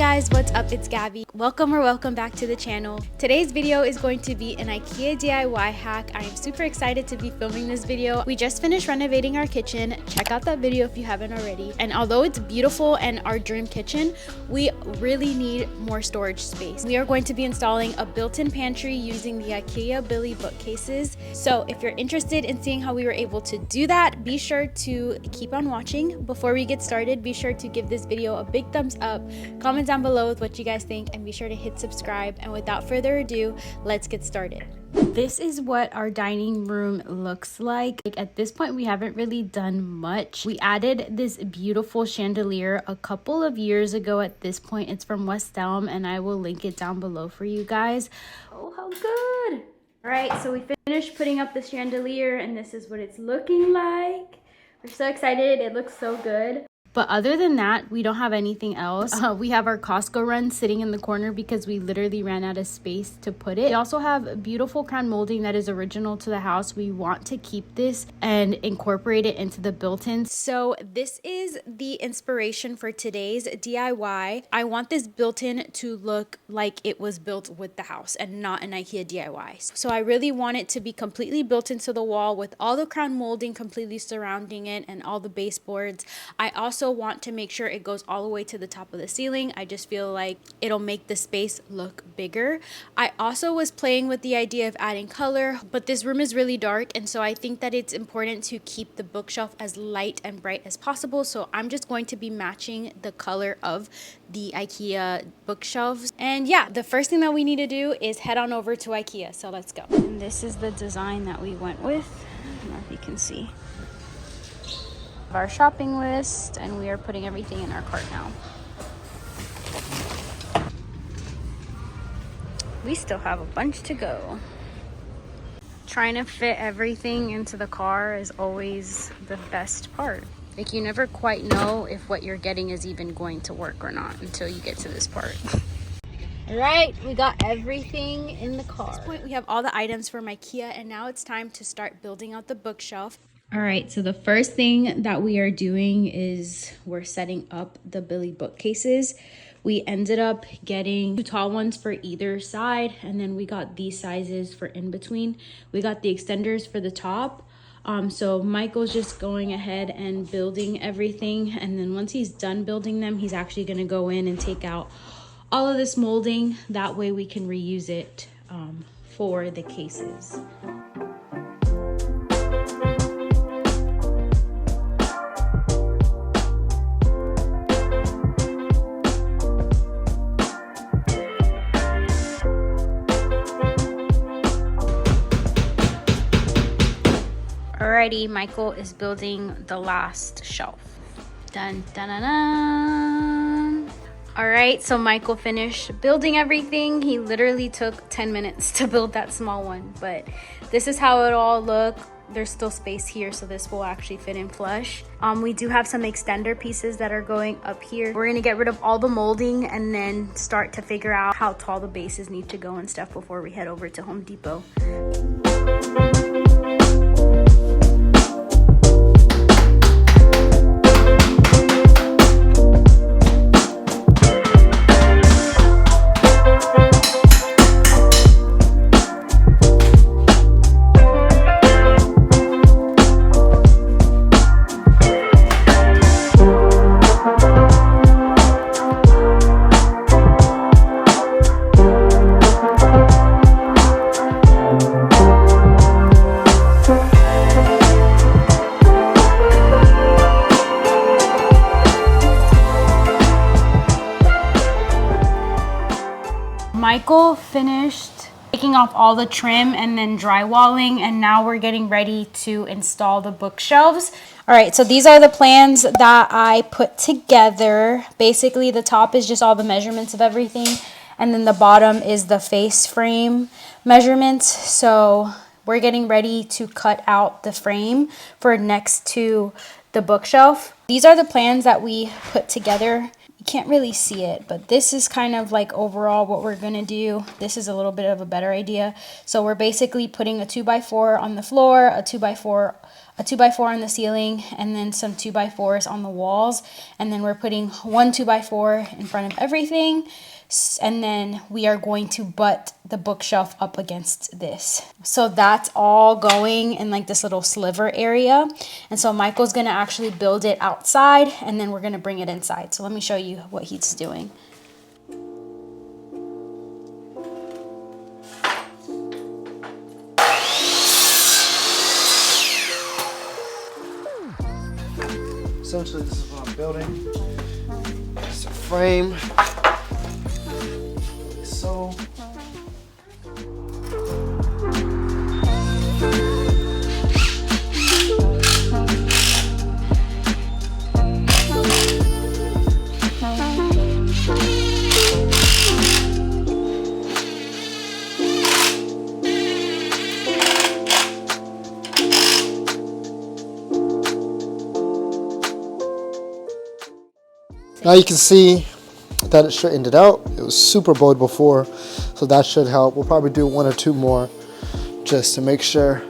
guys, what's up? It's Gabby. Welcome back to the channel. Today's video is going to be an IKEA DIY hack. I am super excited to be filming this video. We just finished renovating our kitchen. Check out that video if you haven't already. And although it's beautiful and our dream kitchen, we really need more storage space. We are going to be installing a built-in pantry using the IKEA Billy bookcases. So if you're interested in seeing how we were able to do that, be sure to keep on watching. Before we get started, be sure to give this video a big thumbs up. Comment down below with what you guys think and be sure to hit subscribe. And without further ado, let's get started. This is what our dining room looks like. At this point, we haven't really done much. We added this beautiful chandelier a couple of years ago at this point. It's from West Elm and I will link it down below for you guys. Oh, how good. All right, so we finished putting up the chandelier and this is what it's looking like. We're so excited. It looks so good. But other than that, we don't have anything else. We have our Costco run sitting in the corner because we literally ran out of space to put it. We also have beautiful crown molding that is original to the house. We want to keep this and incorporate it into the built-in. So this is the inspiration for today's DIY. I want this built-in to look like it was built with the house and not an IKEA DIY. So I really want it to be completely built into the wall with all the crown molding completely surrounding it and all the baseboards. I also want to make sure it goes all the way to the top of the ceiling. I just feel like it'll make the space look bigger. I also was playing with the idea of adding color, but this room is really dark and so I think that it's important to keep the bookshelf as light and bright as possible. So I'm just going to be matching the color of the IKEA bookshelves. And yeah, the first thing that we need to do is head on over to IKEA. So let's go. And this is the design that we went with. I don't know if you can see our shopping list, and we are putting everything in our cart now. We still have a bunch to go. Trying to fit everything into the car is always the best part. Like, you never quite know if what you're getting is even going to work or not until you get to this part. All right, we got everything in the car. At this point, we have all the items from IKEA, and now it's time to start building out the bookshelf. All right, so the first thing that we are doing is we're setting up the Billy bookcases. We ended up getting 2 tall ones for either side, and then we got these sizes for in between. We got the extenders for the top. So Michael's just going ahead and building everything, and then once he's done building them, he's actually gonna go in and take out all of this molding. That way we can reuse it for the cases. Alrighty, Michael is building the last shelf. Dun, dun, dun, dun. All right, so Michael finished building everything. He literally took 10 minutes to build that small one, but this is how it all look. There's still space here, so this will actually fit in flush. We do have some extender pieces that are going up here. We're gonna get rid of all the molding and then start to figure out how tall the bases need to go and stuff before we head over to Home Depot. Michael finished taking off all the trim and then drywalling, and now we're getting ready to install the bookshelves. All right, so these are the plans that I put together. Basically, the top is just all the measurements of everything, and then the bottom is the face frame measurements. So we're getting ready to cut out the frame for next to the bookshelf. These are the plans that we put together. You can't really see it, but this is kind of like overall what we're gonna do. This is a little bit of a better idea. So we're basically putting a 2x4 on the floor, a 2x4 on the ceiling, and then some 2x4s on the walls, and then we're putting one 2x4 in front of everything, and then we are going to butt the bookshelf up against this. So that's all going in like this little sliver area, and so Michael's gonna actually build it outside, and then we're gonna bring it inside. So let me show you what he's doing. Essentially, this is what I'm building. It's a frame. Like so. Now you can see that it straightened it out. It was super bowed before, so that should help. We'll probably do one or two more just to make sure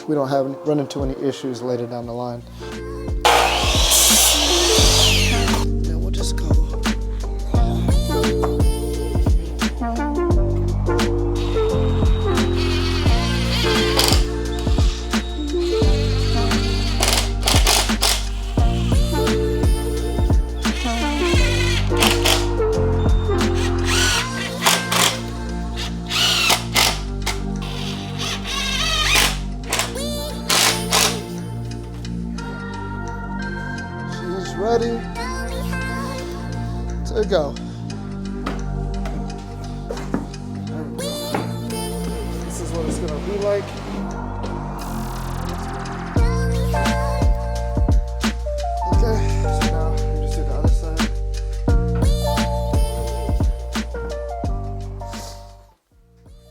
we don't run into any issues later down the line. Then we'll just go. Ready to go. There we go. This is what it's gonna be like. Okay, so now we just do the other side.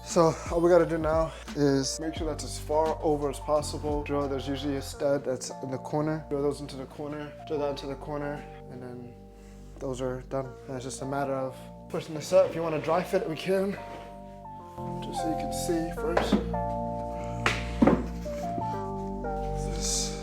So all we gotta do now is make sure that's as far over as possible. There's usually a stud that's in the corner. Drill those into the corner, drill that into the corner, and then those are done. And it's just a matter of pushing this up. If you want to dry fit it, we can. Just so you can see first. This.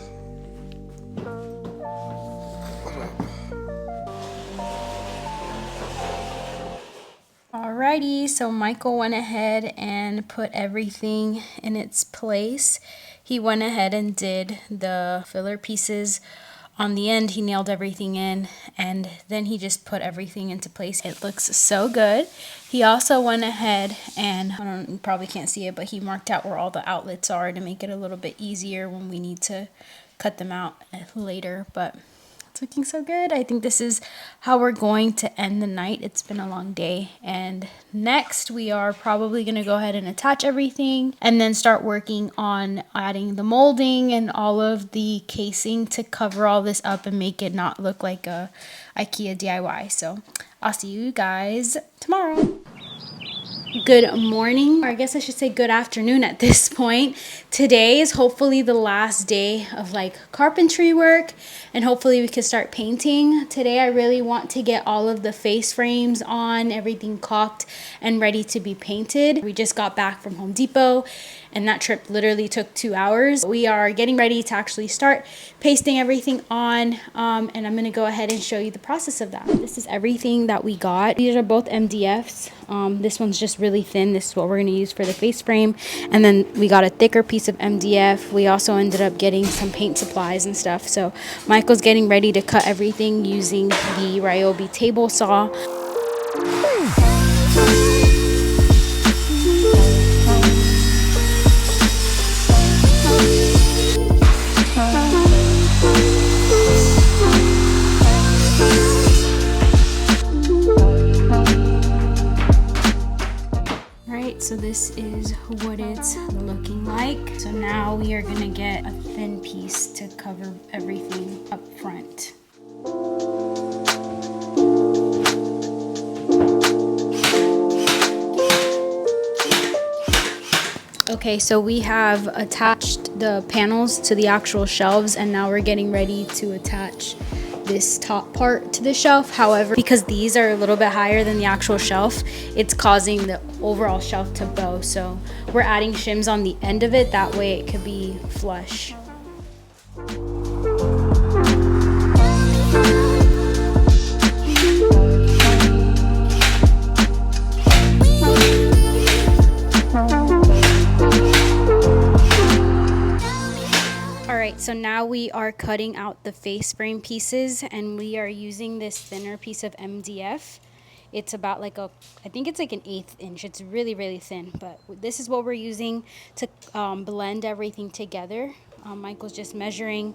Alrighty, so Michael went ahead and put everything in its place. He went ahead and did the filler pieces on the end. He nailed everything in, and then he just put everything into place. It looks so good. He also went ahead and, you probably can't see it, but he marked out where all the outlets are to make it a little bit easier when we need to cut them out later, but it's looking so good. I think this is how we're going to end the night. It's been a long day, and next we are probably going to go ahead and attach everything and then start working on adding the molding and all of the casing to cover all this up and make it not look like a IKEA DIY. So I'll see you guys tomorrow. Good morning, or I guess I should say good afternoon at this point. Today is hopefully the last day of like carpentry work, and hopefully we can start painting. Today I really want to get all of the face frames on, everything caulked and ready to be painted. We just got back from Home Depot, and that trip literally took 2 hours. We are getting ready to actually start pasting everything on, and I'm gonna go ahead and show you the process of that. This is everything that we got. These are both MDFs. This one's just really thin. This is what we're gonna use for the face frame, and then we got a thicker piece of MDF. We also ended up getting some paint supplies and stuff. So Michael's getting ready to cut everything using the Ryobi table saw. So this is what it's looking like. So now we are gonna get a thin piece to cover everything up front. Okay, so we have attached the panels to the actual shelves, and now we're getting ready to attach this top part to the shelf. However, because these are a little bit higher than the actual shelf, it's causing the overall shelf to bow. So we're adding shims on the end of it. That way it could be flush. So now we are cutting out the face frame pieces, and we are using this thinner piece of MDF. It's about like I think it's like an 1/8 inch. It's really, really thin, but this is what we're using to blend everything together. Michael's just measuring.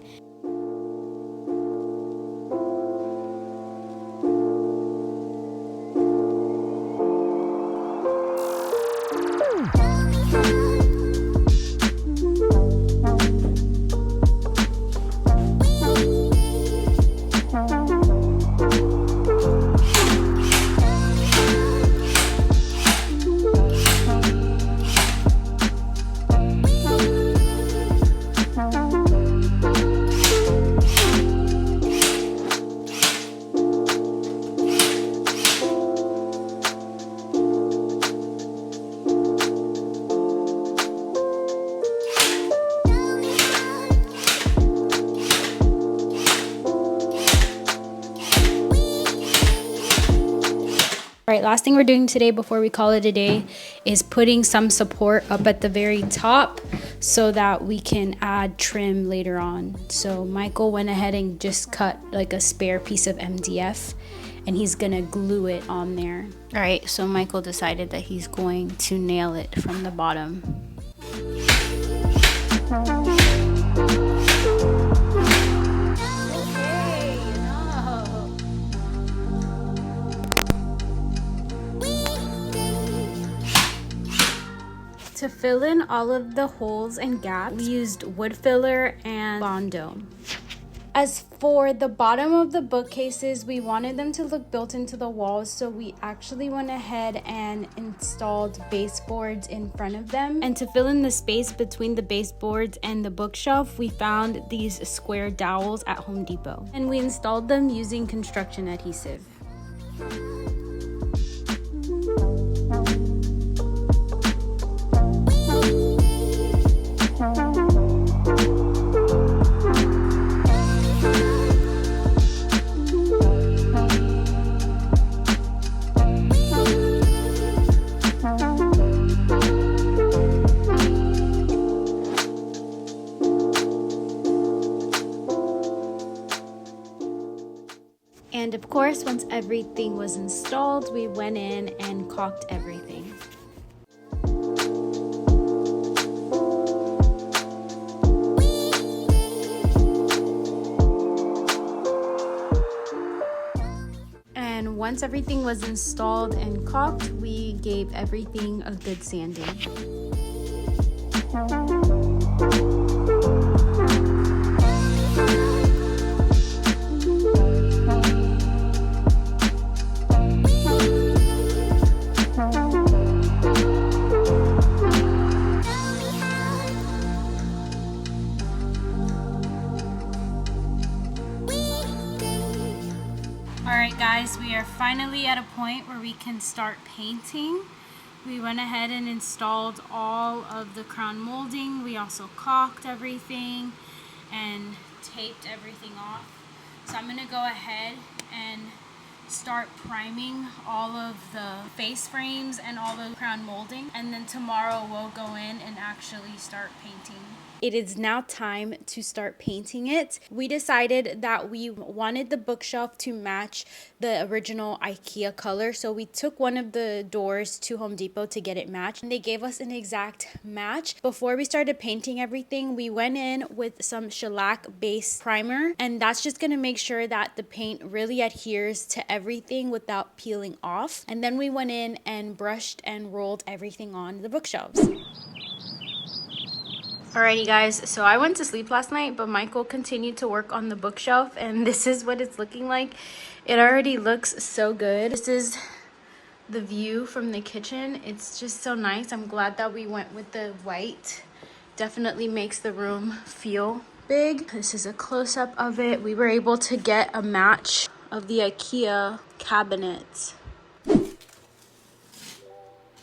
All right, last thing we're doing today before we call it a day is putting some support up at the very top so that we can add trim later on. So Michael went ahead and just cut like a spare piece of MDF, and he's gonna glue it on there. All right, so Michael decided that he's going to nail it from the bottom. To fill in all of the holes and gaps, we used wood filler and Bondo. As for the bottom of the bookcases, we wanted them to look built into the walls, so we actually went ahead and installed baseboards in front of them. And to fill in the space between the baseboards and the bookshelf, we found these square dowels at Home Depot. And we installed them using construction adhesive. And of course, once everything was installed, we went in and caulked everything. And once everything was installed and caulked, we gave everything a good sanding. Alright guys, we are finally at a point where we can start painting. We went ahead and installed all of the crown molding. We also caulked everything and taped everything off. So I'm going to go ahead and start priming all of the face frames and all the crown molding, and then tomorrow we'll go in and actually start painting. It is now time to start painting it. We decided that we wanted the bookshelf to match the original IKEA color, so we took one of the doors to Home Depot to get it matched, and they gave us an exact match. Before we started painting everything, we went in with some shellac base primer, and that's just gonna make sure that the paint really adheres to everything without peeling off. And then we went in and brushed and rolled everything on the bookshelves. Alrighty guys, so I went to sleep last night, but Michael continued to work on the bookshelf, and this is what it's looking like. It already looks so good. This is the view from the kitchen. It's just so nice. I'm glad that we went with the white. Definitely makes the room feel big. This is a close-up of it. We were able to get a match of the IKEA cabinets.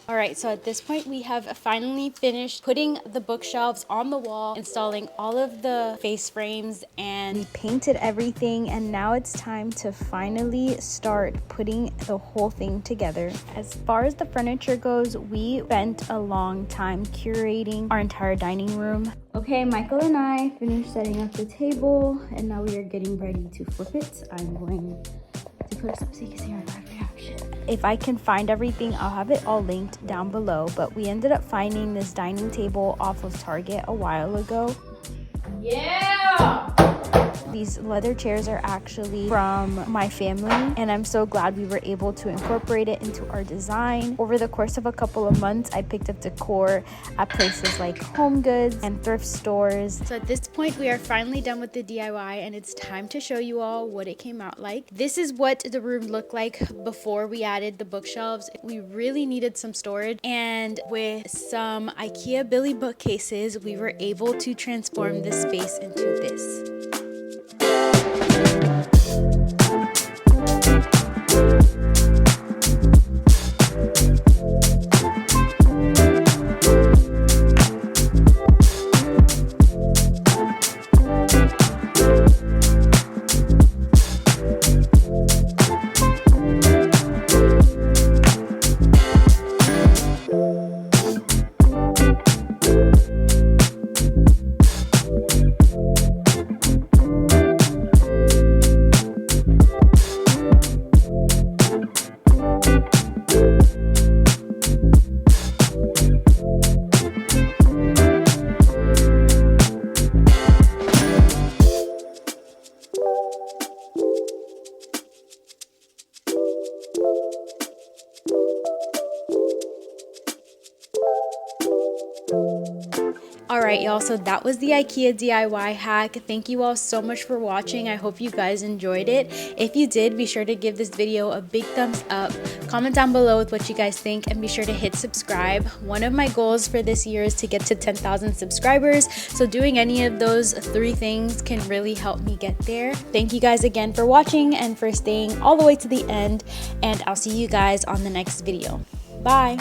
All right, so at this point we have finally finished putting the bookshelves on the wall, installing all of the face frames, and we painted everything, and now it's time to finally start putting the whole thing together. As far as the furniture goes, we spent a long time curating our entire dining room. Okay, Michael and I finished setting up the table, and now we are getting ready to flip it. I'm going to put us up so you can see our live reaction. If I can find everything, I'll have it all linked down below, but we ended up finding this dining table off of Target a while ago. Yeah! These leather chairs are actually from my family, and I'm so glad we were able to incorporate it into our design. Over the course of a couple of months, I picked up decor at places like Home Goods and thrift stores. So at this point, we are finally done with the DIY, and it's time to show you all what it came out like. This is what the room looked like before we added the bookshelves. We really needed some storage, and with some IKEA Billy bookcases, we were able to transform this space into this. Alright y'all, so that was the IKEA DIY hack. Thank you all so much for watching. I hope you guys enjoyed it. If you did, be sure to give this video a big thumbs up. Comment down below with what you guys think, and be sure to hit subscribe. One of my goals for this year is to get to 10,000 subscribers, so doing any of those 3 things can really help me get there. Thank you guys again for watching and for staying all the way to the end, and I'll see you guys on the next video. Bye!